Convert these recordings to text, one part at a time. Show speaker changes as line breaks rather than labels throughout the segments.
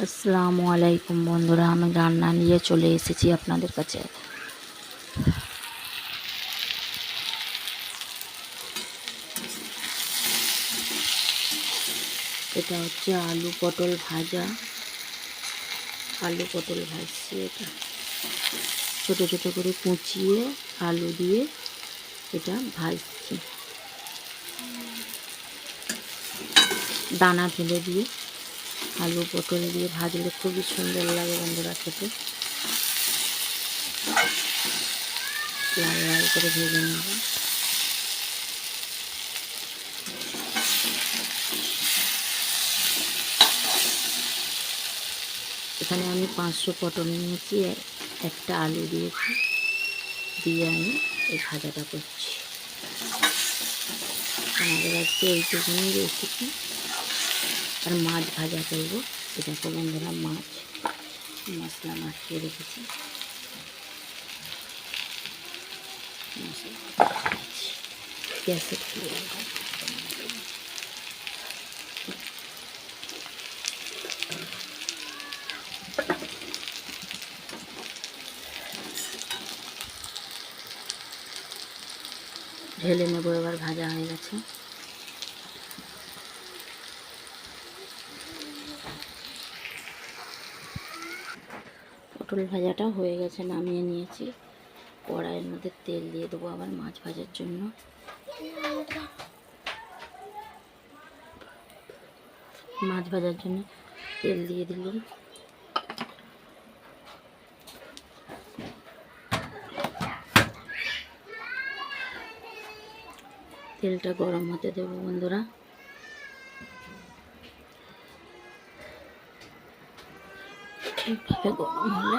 আসসালামু আলাইকুম বন্ধুরা, আমি রান্না নিয়ে চলে এসেছি আপনাদের কাছে। এটা হচ্ছে আলু পটল ভাজা। আলু পটল ভাজছি, এটা ছোটো ছোটো করে কুচিয়ে আলু দিয়ে এটা ভাজছি, দানা ফেলে দিয়ে আলু পটল দিয়ে ভাজলে খুবই সুন্দর লাগে বন্ধুরা খেতে। লাল লাল করে ভেজে নেব। এখানে আমি 500 পটল নিয়েছি, একটা আলু দিয়েছি, দিয়ে আমি এই ভাজাটা করছি। আমাদের আজকে এইটুকুনি রেসিপি। আর মাছ ভাজা করবো। এটা তো বন্ধুরা মাছ, মশলা মাখিয়ে রেখেছি। গ্যাসে ঢেলে নেবো। এবার ভাজা হয়ে গেছে। পটল ভাজাটা হয়ে গেছে, নামিয়ে নিয়েছি। কড়াইয়ের মধ্যে তেল দিয়ে দেবো আবার মাছ ভাজার জন্য। মাছ ভাজার জন্য তেল দিয়ে দিলাম। তেলটা গরম হতে দেবো বন্ধুরা। ঠিকভাবে গরম হলে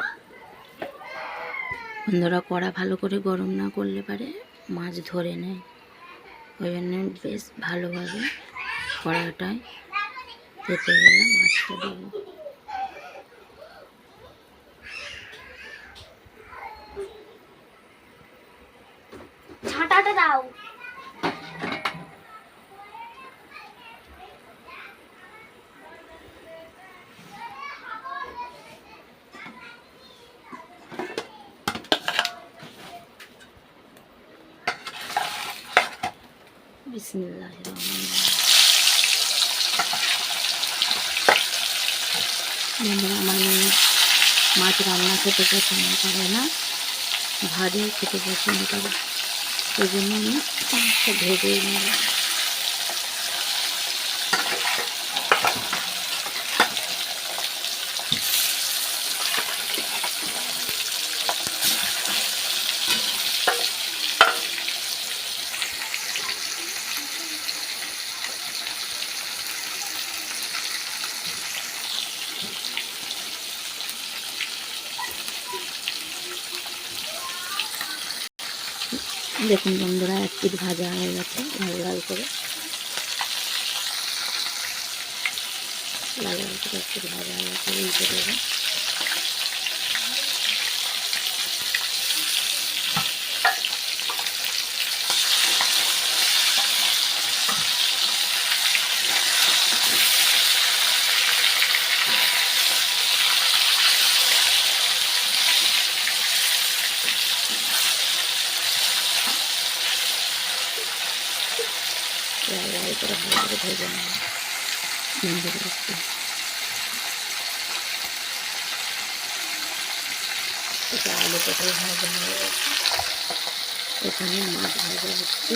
বন্ধুরা, কড়া ভালো করে গরম না করলে পারে মাছ ধরে নেয়। ওই জন্য বেশ ভালোভাবে কড়াটায় তেতে গেলে মাছটা দেবো।
ছাটাটা দাও।
বিসমিল্লাহির রহমানির রহিম। বন্ধুরা, আমার মেয়ে মাছ রান্না খেতে পছন্দ করে না, ভাজা খেতে পছন্দ করে। ওই জন্য আমি মাছটা ভেজেই নেব। দেখুন বন্ধুরা, এক পিঠ ভাজা হয়ে গেছে। লাল লাল করে লাল লাল করে এক পিঠ ভাজা হয়ে গেছে। উল্টে দেবো। লাল লাল করে ভালো করে ভেজে নেব। বন্ধ করে একটু এটা আলু পটল ভাজা হয়ে গেছে। এখানে মাছ ভাজা হচ্ছে।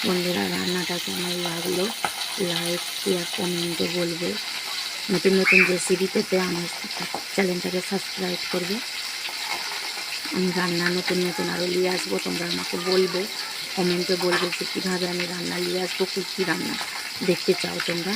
বন্ধুরা, রান্নাটা কেমন লাগলো লাইক শেয়ার কমেন্টে বলবে। নতুন নতুন রেসিপি পেতে আমার চ্যানেলটাকে সাবস্ক্রাইব করবে। আমি রান্না নতুন নতুন আরও নিয়ে আসবো। তোমরা আমাকে বলবে, কমেন্টে বলবে যে কীভাবে আমি রান্না নিয়ে আসবো, কী কী রান্না দেখতে চাও তোমরা।